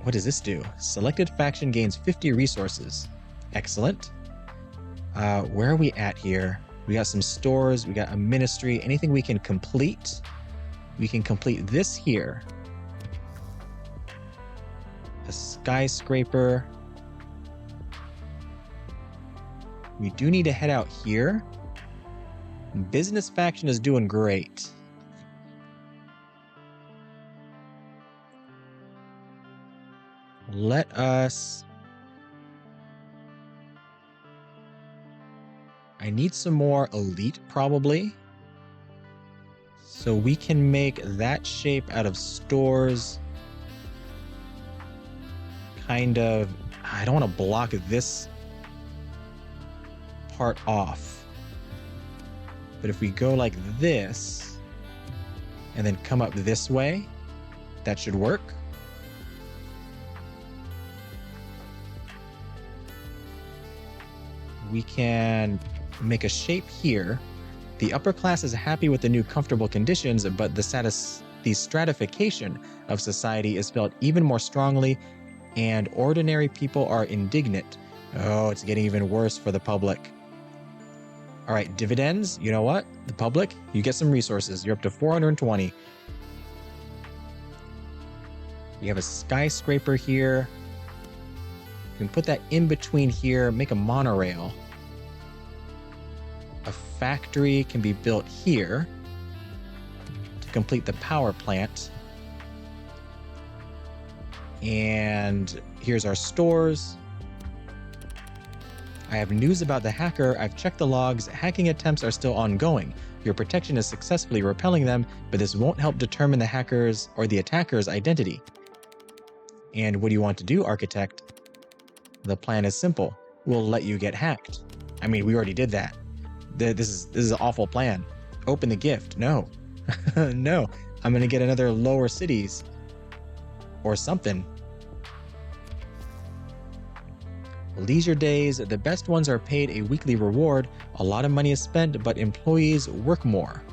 What does this do? Selected faction gains 50 resources. Excellent. Where are we at here? We got some stores. We got a ministry. Anything we can complete? We can complete this here. A skyscraper. We do need to head out here. Business faction is doing great. Let us... I need some more elite, probably. So we can make that shape out of stores. Kind of... I don't want to block this part off. But if we go like this, and then come up this way, that should work. We can make a shape here. The upper class is happy with the new comfortable conditions, but the stratification of society is felt even more strongly, and ordinary people are indignant. Oh, it's getting even worse for the public. All right, dividends. You know what? The public, you get some resources. You're up to 420. You have a skyscraper here. You can put that in between here, make a monorail. A factory can be built here to complete the power plant. And here's our stores. I have news about the hacker. I've checked the logs. Hacking attempts are still ongoing. Your protection is successfully repelling them, but this won't help determine the hacker's or the attacker's identity. And what do you want to do, architect? The plan is simple. We'll let you get hacked. I mean, we already did that. This is an awful plan. Open the gift. No. No. I'm going to get another lower cities. Or something. Leisure days. The best ones are paid a weekly reward. A lot of money is spent, but employees work more.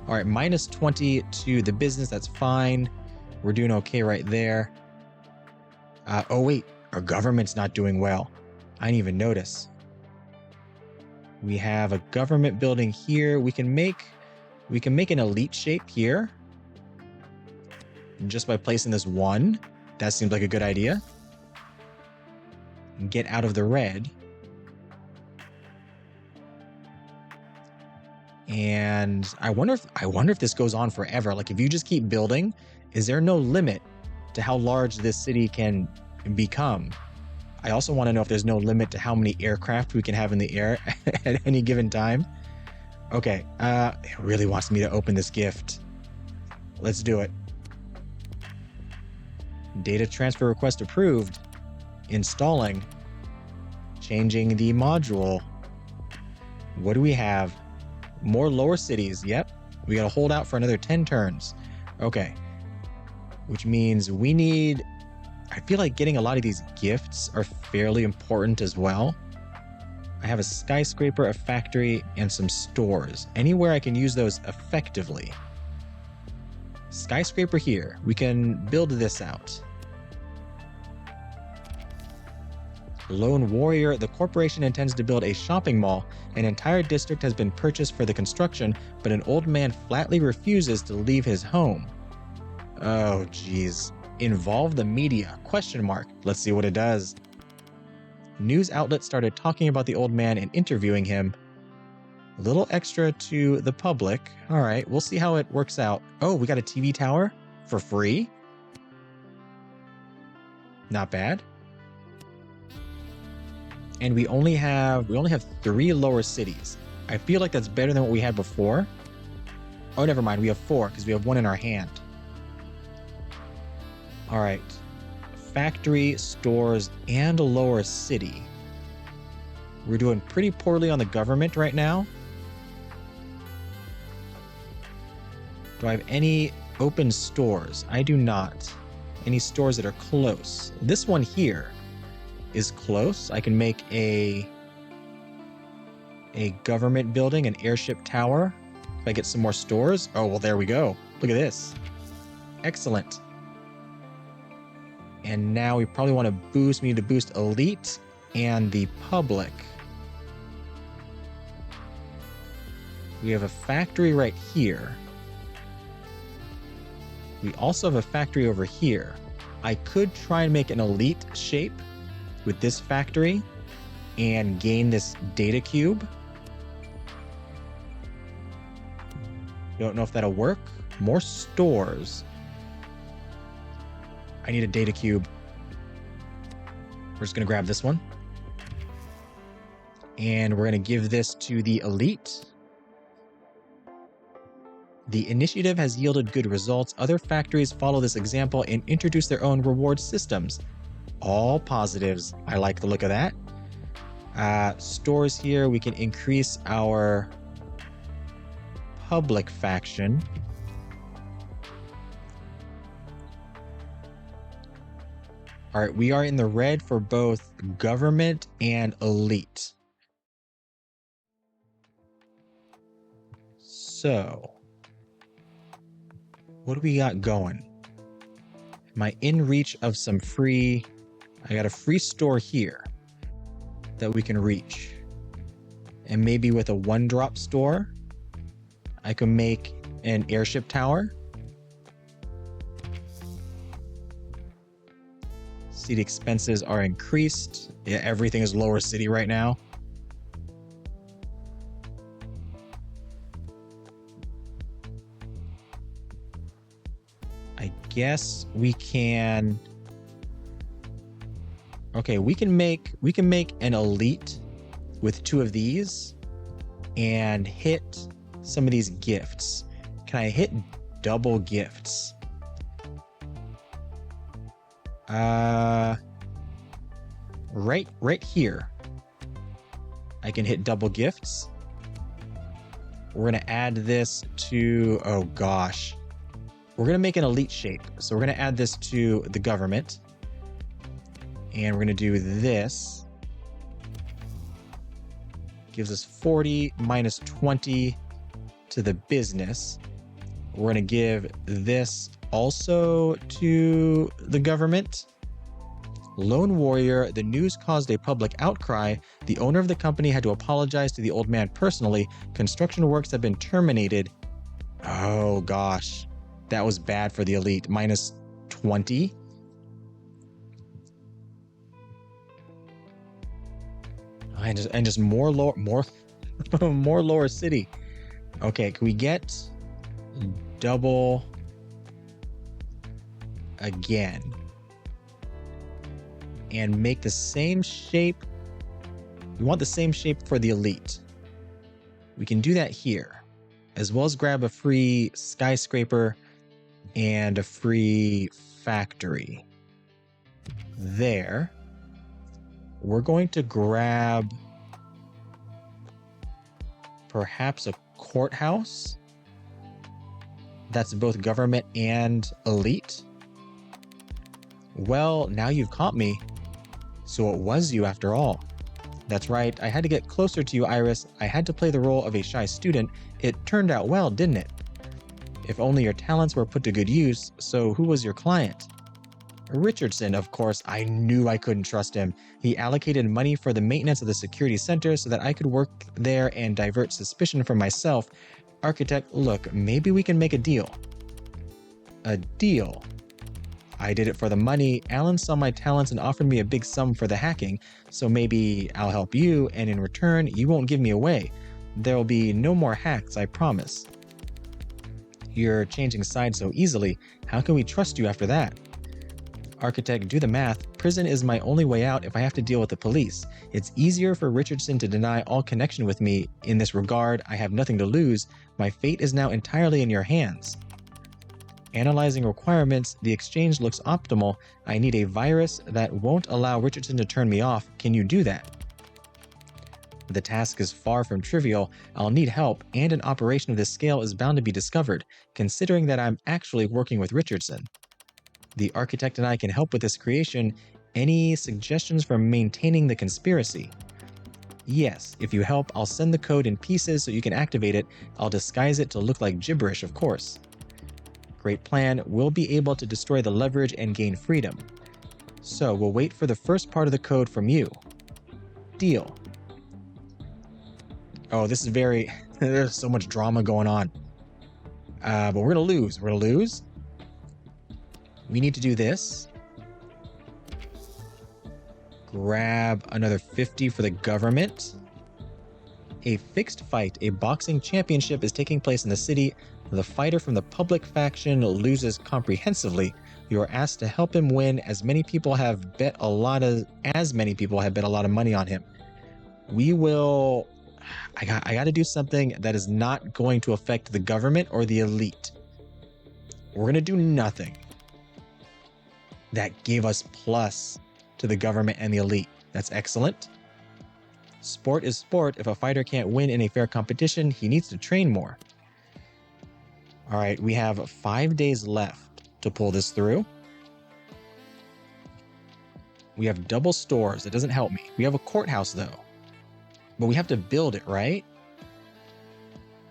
All right, minus 20 to the business. That's fine. We're doing okay right there. Oh, wait. Our government's not doing well. I didn't even notice. We have a government building here. We can make an elite shape here. Just by placing this one. That seems like a good idea. Get out of the red. And I wonder if this goes on forever. Like if you just keep building Is there no limit to how large this city can become? I also want to know if there's no limit to how many aircraft we can have in the air at any given time. Okay, it really wants me to open this gift. Let's do it. Data transfer request approved. Installing. Changing the module. What do we have? More lower cities. Yep. We gotta hold out for another 10 turns. Okay. Which means we need... I feel like getting a lot of these gifts are fairly important as well. I have a skyscraper, a factory, and some stores. Anywhere I can use those effectively. Skyscraper here. We can build this out. Lone Warrior. The corporation intends to build a shopping mall. An entire district has been purchased for the construction, but an old man flatly refuses to leave his home. Oh, geez. Involve the media? Question mark. Let's see what it does. News outlets started talking about the old man and interviewing him. A little extra to the public. All right, we'll see how it works out. Oh, we got a TV tower for free? Not bad. And we only have 3 lower cities. I feel like that's better than what we had before. Oh, never mind. We have 4 because we have 1 in our hand. All right. Factory, stores, and a lower city. We're doing pretty poorly on the government right now. Do I have any open stores? I do not. Any stores that are close? This one here is close. I can make a government building, an airship tower. If I get some more stores. Oh, well, there we go. Look at this. Excellent. And now we probably want to boost, we need to boost elite and the public. We have a factory right here. We also have a factory over here. I could try and make an elite shape with this factory and gain this data cube. Don't know if that'll work. More stores. I need a data cube. We're just going to grab this one. And we're going to give this to the elite. The initiative has yielded good results. Other factories follow this example and introduce their own reward systems. All positives. I like the look of that. Stores here, we can increase our public faction. All right, we are in the red for both government and elite. So, what do we got going? Am I in reach of some free... I got a free store here that we can reach. And maybe with a 1-drop store, I can make an airship tower. City expenses are increased. Yeah, everything is lower city right now. I guess we can... Okay, we can make an elite with 2 of these and hit some of these gifts. Can I hit double gifts? Right here. I can hit double gifts. We're going to add this to, oh gosh. We're going to make an elite shape. So we're going to add this to the government. And we're going to do this. Gives us 40 minus 20 to the business. We're going to give this also to the government. Lone Warrior, the news caused a public outcry. The owner of the company had to apologize to the old man personally. Construction works have been terminated. Oh gosh, that was bad for the elite. Minus 20. And just more lower city. Okay, can we get double? again and make the same shape. We want the same shape for the elite. We can do that here, as well as grab a free skyscraper and a free factory. There. We're going to grab perhaps a courthouse that's both government and elite. Well, now you've caught me. So it was you after all. That's right, I had to get closer to you, Iris. I had to play the role of a shy student. It turned out well, didn't it? If only your talents were put to good use. So who was your client? Richardson, of course. I knew I couldn't trust him. He allocated money for the maintenance of the security center so that I could work there and divert suspicion from myself. Architect, look, maybe we can make a deal. A deal? I did it for the money. Alan saw my talents and offered me a big sum for the hacking, so maybe I'll help you, and in return, you won't give me away. There'll be no more hacks, I promise. You're changing sides so easily. How can we trust you after that? Architect, do the math. Prison is my only way out if I have to deal with the police. It's easier for Richardson to deny all connection with me. In this regard, I have nothing to lose. My fate is now entirely in your hands. Analyzing requirements, the exchange looks optimal. I need a virus that won't allow Richardson to turn me off. Can you do that? The task is far from trivial. I'll need help, and an operation of this scale is bound to be discovered, considering that I'm actually working with Richardson. The architect and I can help with this creation. Any suggestions for maintaining the conspiracy? Yes, if you help, I'll send the code in pieces so you can activate it. I'll disguise it to look like gibberish, of course. Great plan. We'll be able to destroy the leverage and gain freedom. So we'll wait for the first part of the code from you. Deal. Oh, this is very... There's so much drama going on. But we're going to lose. We're going to lose. We need to do this. Grab another 50 for the government. A fixed fight. A boxing championship is taking place in the city. The fighter from the public faction loses comprehensively. You are asked to help him win. As many people have bet a lot of money on him. We will... I got to do something that is not going to affect the government or the elite. We're going to do nothing. That gave us plus to the government and the elite. That's excellent. Sport is sport. If a fighter can't win in a fair competition, he needs to train more. All right, we have 5 days left to pull this through. We have double stores. That doesn't help me. We have a courthouse, though. But we have to build it, right?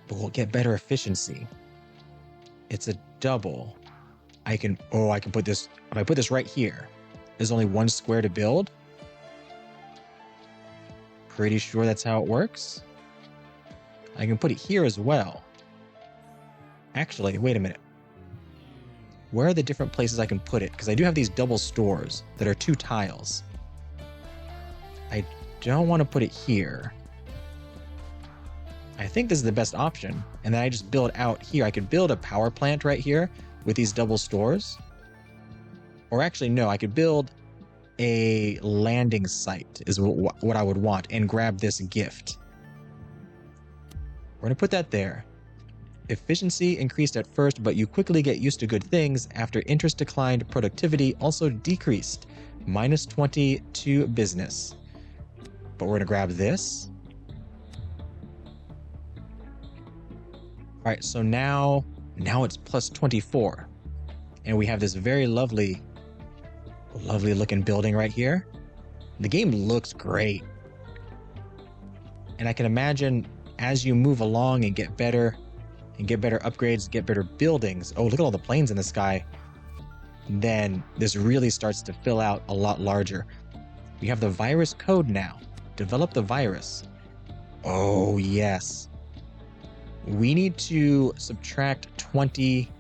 But we'll get better efficiency. It's a double. I can put this... If I put this right here, there's only one square to build. Pretty sure that's how it works. I can put it here as well. Actually, wait a minute. Where are the different places I can put it? Because I do have these double stores that are 2 tiles. I don't want to put it here. I think this is the best option. And then I just build out here. I could build a power plant right here with these double stores. Or actually, no, I could build a landing site is what I would want and grab this gift. We're going to put that there. Efficiency increased at first, but you quickly get used to good things. After interest declined, productivity also decreased. -20 to business. But we're going to grab this. All right, so now it's +24. And we have this very lovely looking building right here. The game looks great. And I can imagine as you move along and get better upgrades, get better buildings. Oh, look at all the planes in the sky. Then this really starts to fill out a lot larger. We have the virus code now. Develop the virus. Oh, yes. We need to subtract 20.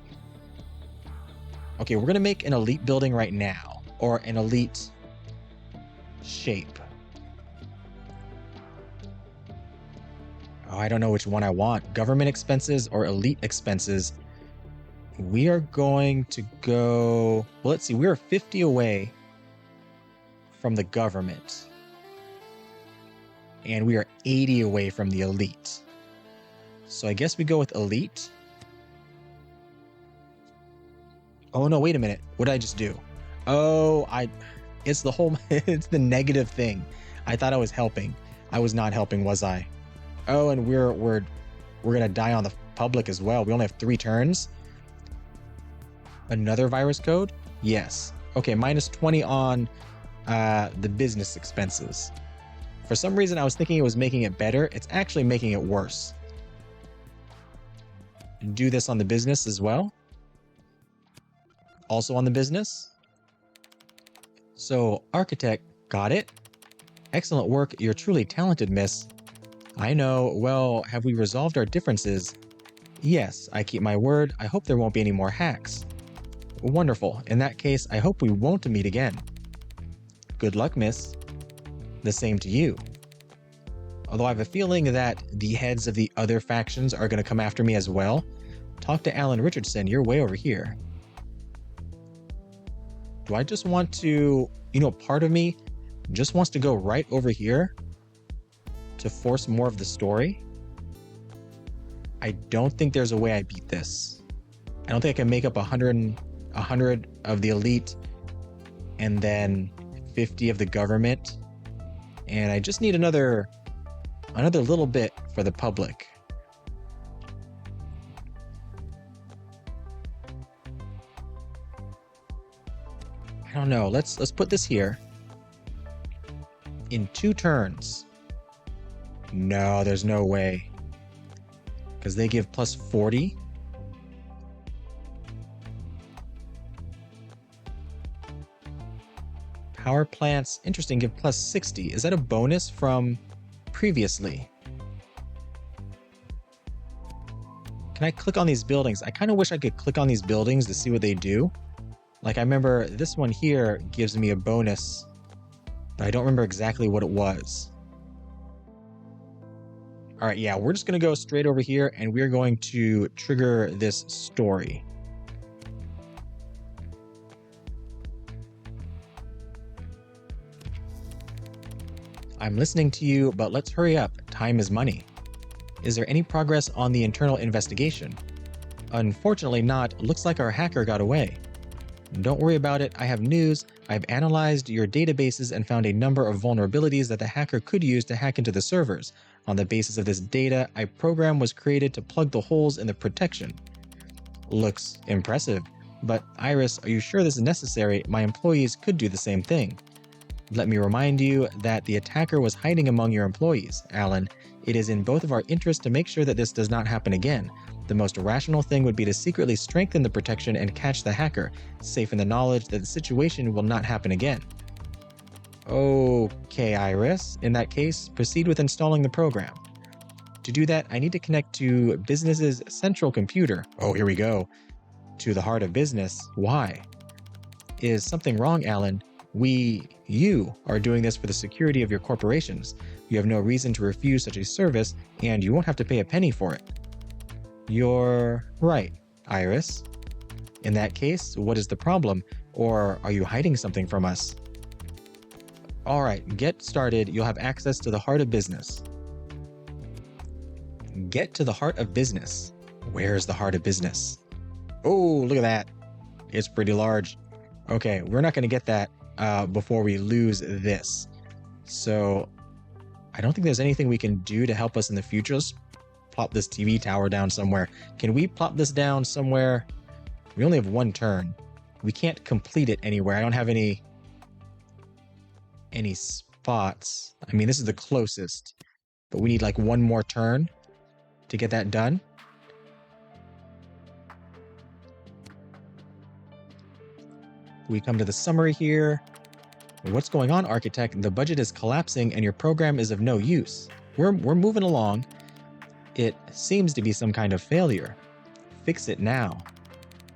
Okay, we're going to make an elite building right now, or an elite shape. Oh, I don't know which one I want. Government expenses or elite expenses. We are going to go... Well, let's see. We're 50 away from the government. And we are 80 away from the elite. So I guess we go with elite. Oh, no, wait a minute. What did I just do? Oh, it's the whole... It's the negative thing. I thought I was helping. I was not helping, was I? Oh, and we're going to die on the public as well. We only have 3 turns. Another virus code? Yes. Okay, minus 20 on the business expenses. For some reason, I was thinking it was making it better. It's actually making it worse. Do this on the business as well. Also on the business. So, architect, got it. Excellent work. You're truly talented, miss. I know. Well, have we resolved our differences? Yes, I keep my word. I hope there won't be any more hacks. Wonderful. In that case, I hope we won't meet again. Good luck, miss. The same to you. Although I have a feeling that the heads of the other factions are going to come after me as well. Talk to Alan Richardson. You're way over here. Do I just want to... part of me just wants to go right over here to force more of the story. I don't think there's a way I beat this. I don't think I can make up 100 of the elite and then 50 of the government. And I just need another little bit for the public. I don't know. Let's put this here. In 2 turns. No, there's no way. Because they give plus 40. Power plants, interesting, give plus 60. Is that a bonus from previously? Can I click on these buildings? I kind of wish I could click on these buildings to see what they do. Like, I remember this one here gives me a bonus, but I don't remember exactly what it was. All right, yeah, we're just going to go straight over here, and we're going to trigger this story. I'm listening to you, but let's hurry up. Time is money. Is there any progress on the internal investigation? Unfortunately not. Looks like our hacker got away. Don't worry about it. I have news. I've analyzed your databases and found a number of vulnerabilities that the hacker could use to hack into the servers. On the basis of this data, a program was created to plug the holes in the protection. Looks impressive. But Iris, are you sure this is necessary? My employees could do the same thing. Let me remind you that the attacker was hiding among your employees, Alan. It is in both of our interests to make sure that this does not happen again. The most rational thing would be to secretly strengthen the protection and catch the hacker, safe in the knowledge that the situation will not happen again. Okay, Iris. In that case, proceed with installing the program. To do that, I need to connect to business's central computer. Oh, here we go. To the heart of business. Why? Is something wrong, Alan? You are doing this for the security of your corporations. You have no reason to refuse such a service, and you won't have to pay a penny for it. You're right, Iris. In that case, what is the problem? Or are you hiding something from us? All right, get started. You'll have access to the heart of business. Get to the heart of business. Where's the heart of business? Oh, look at that. It's pretty large. Okay, we're not going to get that before we lose this. So I don't think there's anything we can do to help us in the future. Let's plop this TV tower down somewhere. Can we plop this down somewhere? We only have 1 turn. We can't complete it anywhere. I don't have any spots. I mean, this is the closest, but we need like 1 more turn to get that done. We come to the summary here. What's going on, architect? The budget is collapsing and your program is of no use. We're moving along. It seems to be some kind of failure. Fix it now.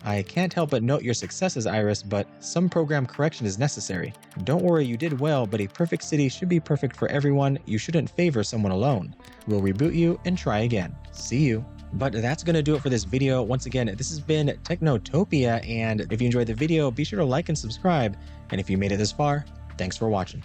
I can't help but note your successes, Iris, but some program correction is necessary. Don't worry, you did well, but a perfect city should be perfect for everyone. You shouldn't favor someone alone. We'll reboot you and try again. See you. But that's going to do it for this video. Once again, this has been Technotopia, and if you enjoyed the video, be sure to like and subscribe. And if you made it this far, thanks for watching.